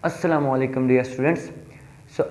अस्सलाम वालेकुम dear students.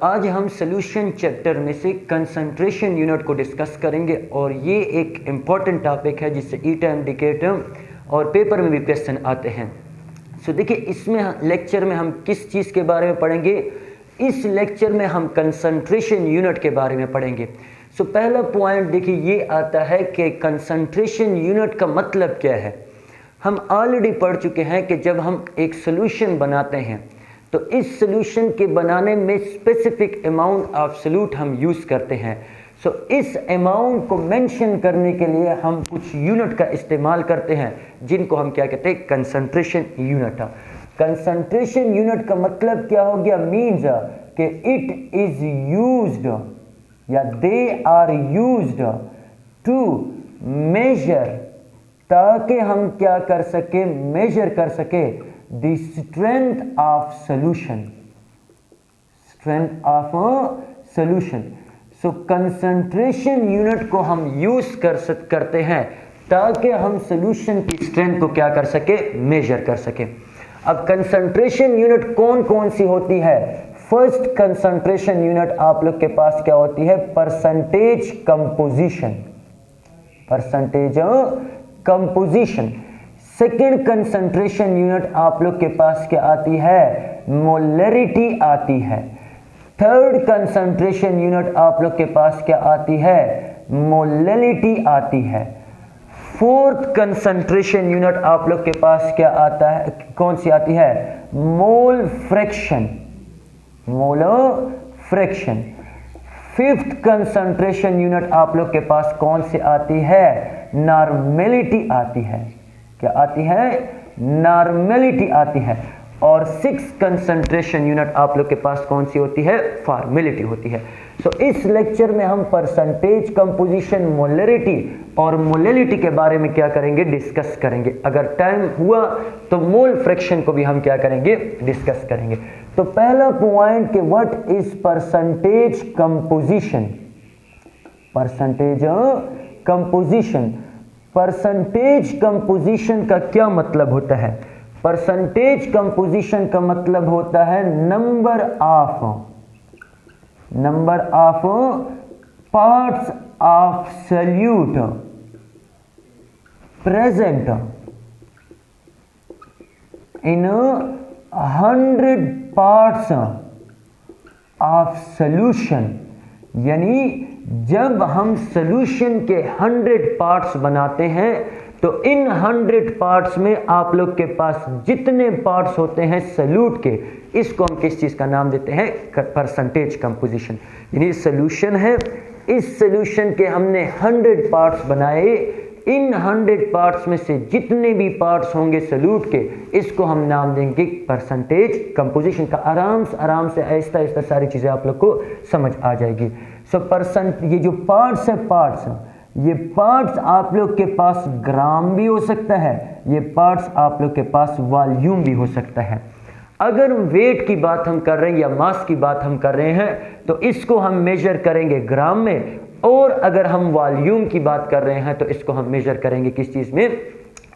आज हम सोल्यूशन चैप्टर में से कंसंट्रेशन यूनिट को डिस्कस करेंगे और ये एक इम्पॉर्टेंट टॉपिक है जिससे ई टर्म डी के टर्म और पेपर में भी क्वेश्चन आते हैं। देखिए इसमें लेक्चर में हम किस चीज़ के बारे में पढ़ेंगे। इस लेक्चर में हम कंसंट्रेशन यूनिट के बारे में पढ़ेंगे। पहला पॉइंट देखिए ये आता है कि कंसंट्रेशन यूनिट का मतलब क्या है। हम ऑलरेडी पढ़ चुके हैं कि जब हम एक सोल्यूशन बनाते हैं तो इस सोल्यूशन के बनाने में स्पेसिफिक अमाउंट ऑफ सोल्यूट हम यूज़ करते हैं। इस अमाउंट को मेंशन करने के लिए हम कुछ यूनिट का इस्तेमाल करते हैं जिनको हम क्या कहते हैं, कंसंट्रेशन यूनिट। कंसंट्रेशन यूनिट का मतलब क्या हो गया, मीन्स कि इट इज यूज्ड या they are used to measure, ताकि हम क्या कर सके, मेजर कर सके the strength of solution, strength of solution. Concentration unit को हम यूज करते हैं ताकि हम सॉल्यूशन की स्ट्रेंथ को क्या कर सके, मेजर कर सके। अब कंसंट्रेशन यूनिट कौन कौन सी होती है। फर्स्ट कंसंट्रेशन यूनिट आप लोग के पास क्या होती है, percentage composition, percentage composition. Second concentration unit आप लोग के पास क्या आती है, मोलरिटी आती है। थर्ड कंसंट्रेशन यूनिट आप लोग के पास क्या आती है, मोलैलिटी आती है। फोर्थ कंसंट्रेशन यूनिट आप लोग के पास क्या आता है, कौन सी आती है, mole fraction, mole fraction. Fifth concentration unit आप लोग के पास कौन सी आती है, नॉर्मेलिटी आती है। क्या आती है, नॉर्मेलिटी आती है। और सिक्स कंसंट्रेशन यूनिट आप लोग के पास कौन सी होती है, फॉर्मेलिटी होती है। इस लेक्चर में हम परसेंटेज कंपोजिशन, मोलरिटी और मोलैलिटी के बारे में क्या करेंगे, डिस्कस करेंगे। अगर टाइम हुआ तो मोल फ्रैक्शन को भी हम क्या करेंगे, डिस्कस करेंगे। तो पहला पॉइंट कि what is percentage composition, percentage composition. Percentage composition का क्या मतलब होता है, परसेंटेज कंपोजिशन का मतलब होता है number of parts of solute present in 100 parts of solution. यानी जब हम सॉल्यूशन के 100 पार्ट्स बनाते हैं तो इन 100 पार्ट्स में आप लोग के पास जितने पार्ट्स होते हैं सॉल्यूट के, इसको हम किस चीज़ का नाम देते हैं, परसेंटेज कंपोजिशन। यानी सॉल्यूशन है, इस सॉल्यूशन के हमने 100 पार्ट्स बनाए, इन 100 पार्ट्स में से जितने भी पार्ट्स होंगे सॉल्यूट के, इसको हम नाम देंगे परसेंटेज कंपोजिशन का। आराम से आहिस्ता आहिस्ता सारी चीज़ें आप लोग को समझ आ जाएगी। ये जो पार्ट्स है, ये पार्ट्स आप लोग के पास ग्राम भी हो सकता है, ये पार्ट्स आप लोग के पास वॉल्यूम भी हो सकता है। अगर वेट की बात हम कर रहे हैं या मास की बात हम कर रहे हैं तो इसको हम मेजर करेंगे ग्राम में, और अगर हम वॉल्यूम की बात कर रहे हैं तो इसको हम मेजर करेंगे किस चीज़ में,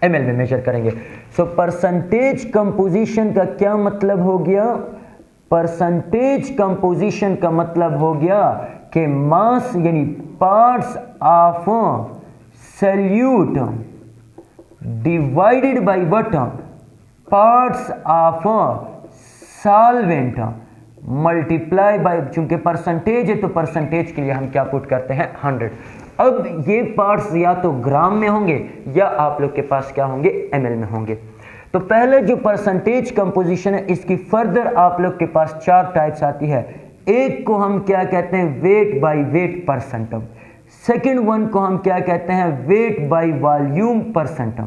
ml में मेजर करेंगे। परसेंटेज कंपोजिशन का क्या मतलब हो गया, परसेंटेज कंपोजिशन का मतलब हो गया कि मास यानी parts of solute divided by what, parts of solvent multiply by, चूंकि परसेंटेज है तो परसेंटेज के लिए हम क्या पुट करते हैं, 100। अब ये पार्ट्स या तो ग्राम में होंगे या आप लोग के पास क्या होंगे, ml में होंगे। तो पहले जो परसेंटेज कंपोजिशन है इसकी फर्दर आप लोग के पास 4 टाइप्स आती है। एक को हम क्या कहते हैं, weight by weight percentum. Second one को हम क्या कहते हैं, weight by volume percentum.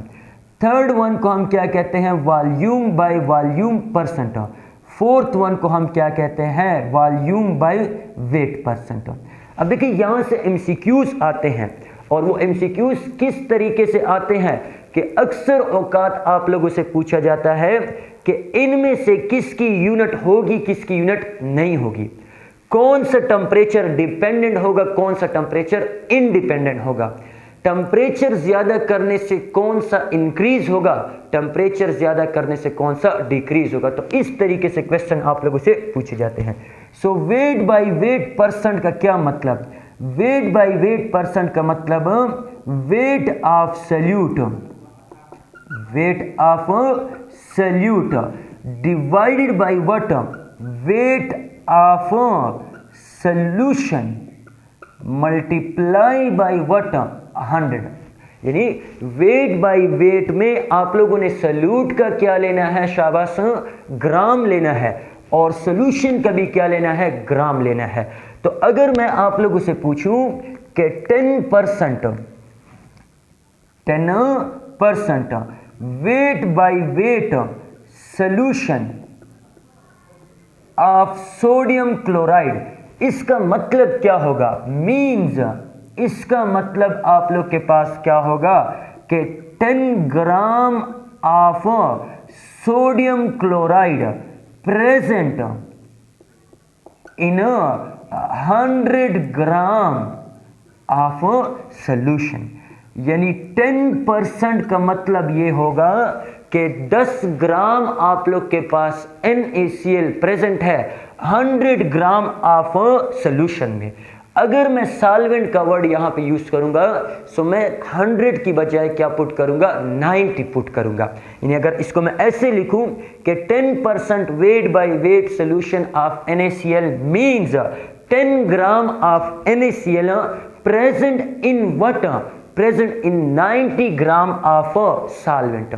Third one को हम क्या कहते हैं, volume by volume percentum. Fourth one को हम क्या कहते हैं, वॉल्यूम बाय वेट परसेंटम। अब देखिए यहाँ से एमसीक्यूज आते हैं, और वो एमसीक्यूज किस तरीके से आते हैं कि अक्सर औकात आप लोगों से पूछा जाता है कि इनमें से किसकी यूनिट होगी, किसकी यूनिट नहीं होगी, कौन सा टेम्परेचर डिपेंडेंट होगा, कौन सा टेम्परेचर इंडिपेंडेंट होगा। टेम्परेचर ज़्यादा करने से कौन सा इंक्रीज होगा, टेम्परेचर ज़्यादा करने से कौन सा डिक्रीज होगा। तो इस तरीके से क्वेश्चन आप लोगों से पूछे जाते हैं। सो वेट बाय वेट परसेंट का क्या मतलब, वेट बाय वेट परसेंट का मतलब weight of solute, weight of solute divided by what, weight of solution multiply by what 100। यानी वेट बाय वेट में आप लोगों ने सल्यूट का क्या लेना है, शाबाश, ग्राम लेना है, और सॉल्यूशन का भी क्या लेना है, ग्राम लेना है। तो अगर मैं आप लोगों से पूछूं कि 10% wait by wait solution of sodium chloride, इसका मतलब क्या होगा, मीन्स इसका मतलब आप लोग के पास क्या होगा कि 10 gram of sodium chloride present in 100 gram of solution. यानी 10% का मतलब ये होगा कि 10 ग्राम आप लोग के पास NaCl प्रेजेंट है 100 ग्राम ऑफ सॉल्यूशन में। अगर मैं सॉल्वेंट का वर्ड यहाँ पे यूज करूंगा सो मैं 100 की बजाय क्या पुट करूंगा, 90 पुट करूंगा। यानी अगर इसको मैं ऐसे लिखूं कि 10% wait by wait solution of NaCl means 10 gram of NaCl present in what, present in 90 gram of solvent.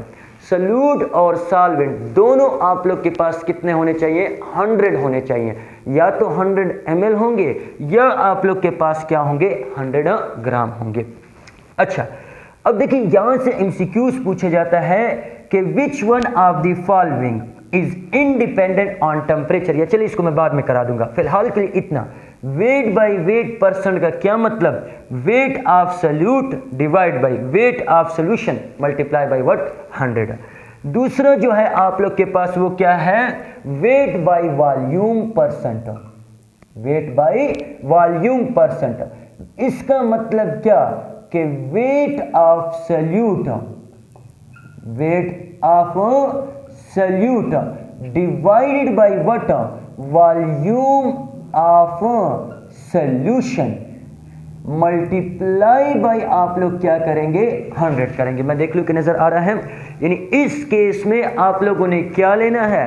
Solute और सॉल्वेंट दोनों आप लोग के पास कितने होने चाहिए, 100 होने चाहिए। या तो 100 ml होंगे या आप लोग के पास क्या होंगे, 100 ग्राम होंगे। अच्छा, अब देखिए यहां से MCQs पूछा जाता है कि विच one of the following is independent on temperature. या चलिए इसको मैं बाद में करा दूंगा, फिलहाल के लिए इतना। वेट बाय वेट परसेंट का क्या मतलब, weight of solute divide by weight of solution multiply by what, 100। दूसरा जो है आप लोग के पास वो क्या है, wait by volume percent, wait by volume percent. इसका मतलब क्या कि weight of solute, weight of solute divided by what, volume of solution multiply by आप लोग क्या करेंगे, 100 करेंगे। मैं देख लूं कि नजर आ रहा है। यानी इस केस में आप लोगों ने क्या लेना है,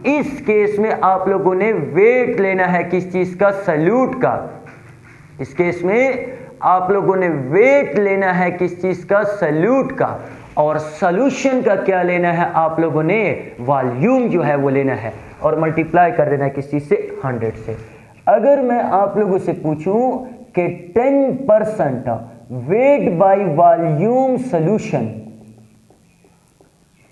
इस केस में आप लोगों ने वेट लेना है किस चीज का, सॉल्यूट का। इस केस में आप लोगों ने वेट लेना है किस चीज का, सॉल्यूट का। और सॉल्यूशन का क्या लेना है, आप लोगों ने वॉल्यूम जो है वो लेना है और मल्टीप्लाई कर देना है किस चीज से, 100 से। अगर मैं आप लोगों से पूछूं कि 10% wait by volume solution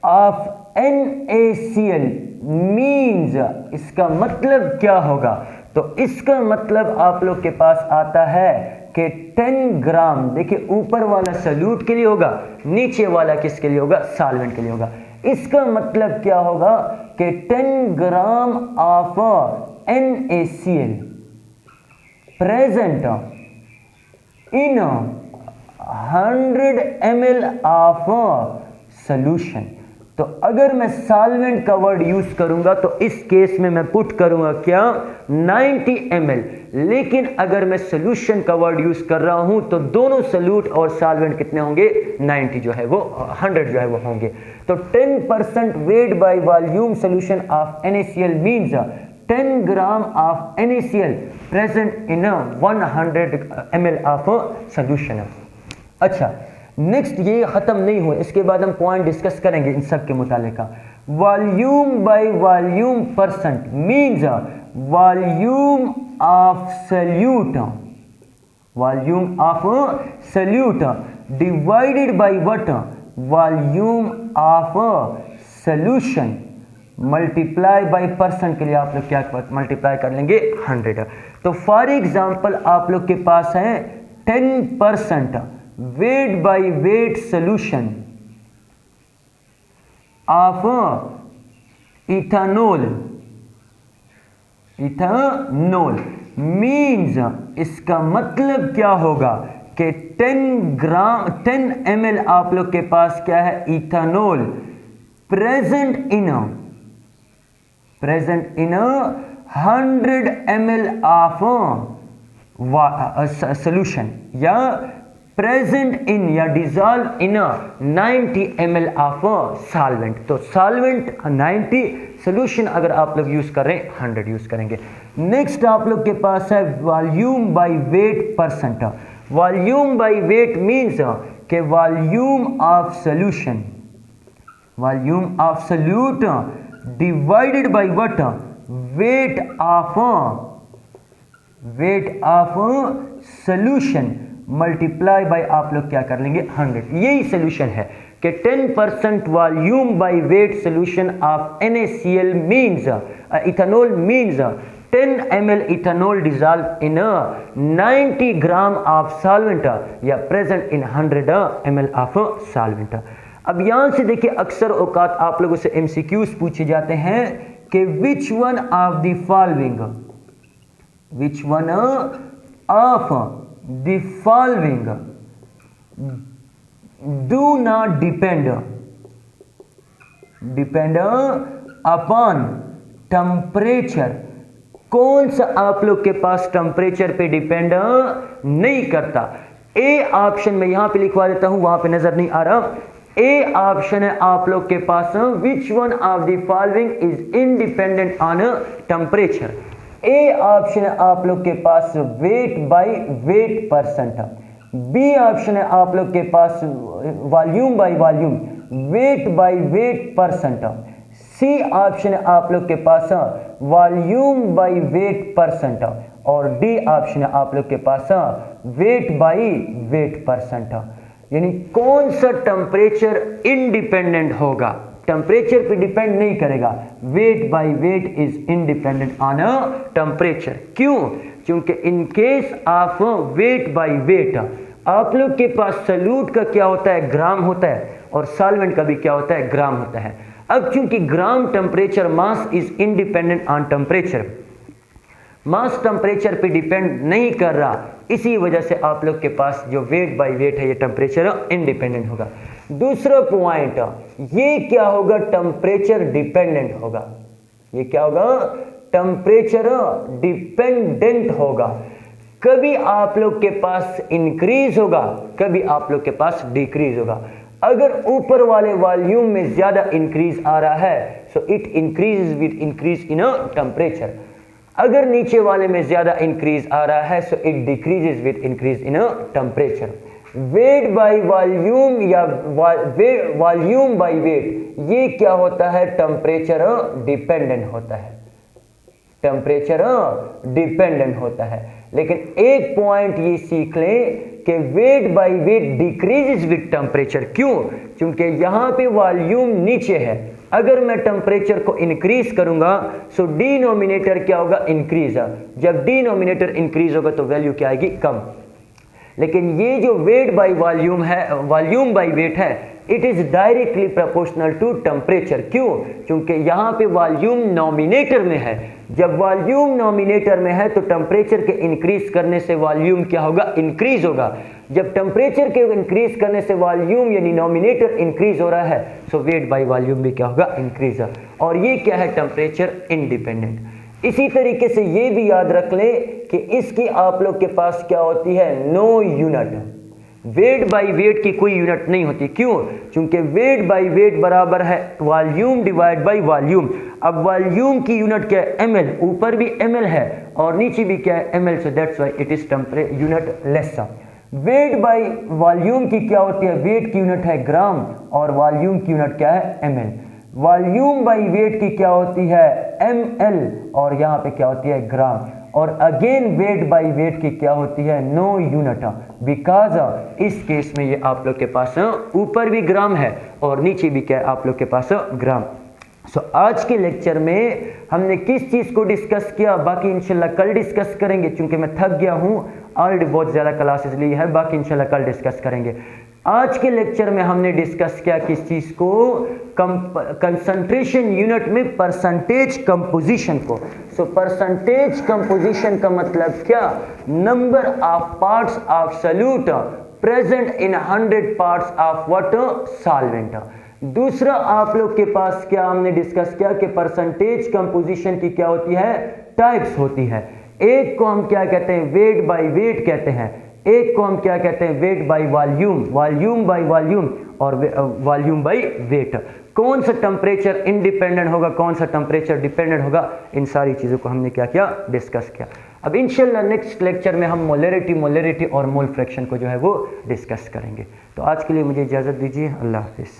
of NaCl means, इसका मतलब क्या होगा, तो इसका मतलब आप लोग के पास आता है कि 10 ग्राम, देखिए ऊपर वाला सॉल्यूट के लिए होगा, नीचे वाला किसके लिए होगा, सॉल्वेंट के लिए होगा। इसका मतलब क्या होगा कि 10 gram of NaCl present in 100 ml of solution. तो अगर मैं सॉल्वेंट का वर्ड यूज करूंगा तो इस केस में मैं पुट करूंगा क्या, 90 ml। लेकिन अगर मैं सॉल्यूशन का वर्ड यूज कर रहा हूं तो दोनों सॉल्यूट और सॉल्वेंट कितने होंगे, 90 जो है वो 100 जो है वो होंगे। तो 10% wait by volume solution of NaCl means 10 gram of NaCl present in 100 ml of solution. अच्छा, नेक्स्ट ये खत्म नहीं हुआ, इसके बाद हम पॉइंट डिस्कस करेंगे इन सब के मुतालिक। Volume by volume percent means volume of solute, volume of solute divided by what, volume of solution multiply by percent के लिए आप लोग क्या मल्टीप्लाई कर लेंगे, 100। तो फॉर एग्जांपल आप लोग के पास है 10% wait by wait solution of ethanol, ethanol means इसका मतलब क्या होगा कि 10 ml आप लोग के पास क्या है, ethanol present in 100 ml of solution, या प्रेजेंट इन या dissolve in 90 ml of solvent. तो सॉल्वेंट 90, सोल्यूशन अगर आप लोग यूज कर रहे हैं 100 यूज करेंगे। नेक्स्ट आप लोग के पास है volume by weight percent. Volume by weight means के volume of solution, volume of solute divided by what, weight of solution multiply by आप लोग क्या कर लेंगे 100। यही सोल्यूशन है कि 10% volume by weight solution of NaCl means ethanol means 10 ml ethanol dissolve in 90 gram of solvent या present in 100 ml of solvent. अब यहां से देखिए अक्सर औकात आप लोगों से MCQs पूछे जाते हैं कि विच one of the following, which one of the following do not depend upon temperature. कौन सा आप लोग के पास टेम्परेचर पे डिपेंड नहीं करता। ए ऑप्शन में यहां पे लिखवा देता हूं, वहां पे नजर नहीं आ रहा। ए ऑप्शन है आप लोग के पास which one of the following is independent on temperature. A option है आप लोग के पास weight by weight percent. B option है आप लोग के पास volume by volume, weight by weight percent. C option है आप लोग के पास वॉल्यूम बाय वेट परसेंट, और डी ऑप्शन है आप लोग के पास वेट बाय वेट परसेंट। यानी कौन सा टेम्परेचर इंडिपेंडेंट होगा, टेम्परेचर पे डिपेंड नहीं करेगा। Wait by wait is independent on temperature. क्यों? क्योंकि in case of weight by wait आप लोग के पास सॉल्यूट का क्या होता है, ग्राम होता है, और सॉल्वेंट का भी क्या होता है, ग्राम होता है। अब चूंकि gram temperature mass is independent on temperature, mass temperature पे डिपेंड नहीं कर रहा, इसी वजह से आप लोग के पास जो वेट बाय वेट है ये टेम्परेचर इंडिपेंडेंट होगा। दूसरा पॉइंट, ये क्या होगा, टेम्परेचर डिपेंडेंट होगा। ये क्या होगा, टेम्परेचर डिपेंडेंट होगा। कभी आप लोग के पास इंक्रीज होगा, कभी आप लोग के पास डिक्रीज होगा। अगर ऊपर वाले वॉल्यूम में ज्यादा इंक्रीज आ रहा है so it increase with increase in temperature. अगर नीचे वाले में ज्यादा इंक्रीज आ रहा है so it decreases with increase in temperature. Wait by volume या वॉल्यूम बाय वेट, ये क्या होता है, टेम्परेचर डिपेंडेंट होता है, टेम्परेचर डिपेंडेंट होता है। लेकिन एक पॉइंट ये सीख लें कि wait by wait decreases with temperature. क्यों? क्योंकि यहां पे वॉल्यूम नीचे है, अगर मैं टेम्परेचर को इंक्रीज करूंगा सो डिनोमिनेटर क्या होगा, इंक्रीज। जब डिनोमिनेटर इंक्रीज होगा तो वैल्यू क्या आएगी, कम। लेकिन ये जो वेट बाय वॉल्यूम है, वॉल्यूम बाय वेट है, it is directly proportional to temperature. क्यों? क्योंकि यहां पे वॉल्यूम नॉमिनेटर में है। जब वॉल्यूम नॉमिनेटर में है तो टेम्परेचर के इंक्रीज करने से वॉल्यूम क्या होगा, इंक्रीज होगा। जब टेम्परेचर के इंक्रीज करने से वॉल्यूम यानी नॉमिनेटर इंक्रीज हो रहा है सो वेट बाय वॉल्यूम भी क्या होगा, इंक्रीज। और ये क्या है, टेम्परेचर इंडिपेंडेंट। इसी तरीके से ये भी याद रख लें कि इसकी आप लोग के पास क्या होती है, no unit. Weight by weight की कोई यूनिट नहीं होती। क्यों? क्योंकि वेट बाय वेट बराबर है वॉल्यूम डिवाइड बाय वॉल्यूम। अब वॉल्यूम की यूनिट क्या है, ml, ऊपर भी ml है और नीचे भी क्या है, ml, so that's why it is temperature unit less. Wait by volume की क्या होती है, वेट की यूनिट है ग्राम और वॉल्यूम की यूनिट क्या है, ml। वॉल्यूम बाय वेट की क्या होती है, ml, और यहाँ पे क्या होती है, ग्राम। और अगेन वेट बाय वेट की क्या होती है, नो यूनिट, बिकॉज इस केस में ये आप लोग के पास ऊपर भी ग्राम है और नीचे भी क्या है आप लोग के पास, ग्राम। सो आज के लेक्चर में हमने किस चीज़ को डिस्कस किया, बाकी इंशाल्लाह कल डिस्कस करेंगे। चूंकि मैं थक गया हूँ, ऑलरेडी बहुत ज़्यादा क्लासेस ली है, बाकी इंशाल्लाह कल डिस्कस करेंगे। आज के लेक्चर में हमने डिस्कस किया किस चीज को, कंसंट्रेशन यूनिट में परसेंटेज कंपोजिशन को। सो परसेंटेज कंपोजिशन का मतलब क्या, number of parts of solute present in 100 parts of water solvent. दूसरा आप लोग के पास क्या हमने डिस्कस किया कि परसेंटेज कंपोजिशन की क्या होती है, टाइप्स होती है। एक को हम क्या कहते हैं, वेट बाय वेट कहते हैं, एक को हम क्या कहते हैं, weight by volume, volume by volume, और वॉल्यूम बाय वेट। कौन सा टेम्परेचर इंडिपेंडेंट होगा, कौन सा टेम्परेचर डिपेंडेंट होगा, इन सारी चीज़ों को हमने क्या किया, डिस्कस किया। अब इंशाल्लाह नेक्स्ट लेक्चर में हम मोलरिटी और मोल फ्रैक्शन को जो है वो डिस्कस करेंगे। तो आज के लिए मुझे इजाज़त दीजिए, अल्लाह हाफिज़।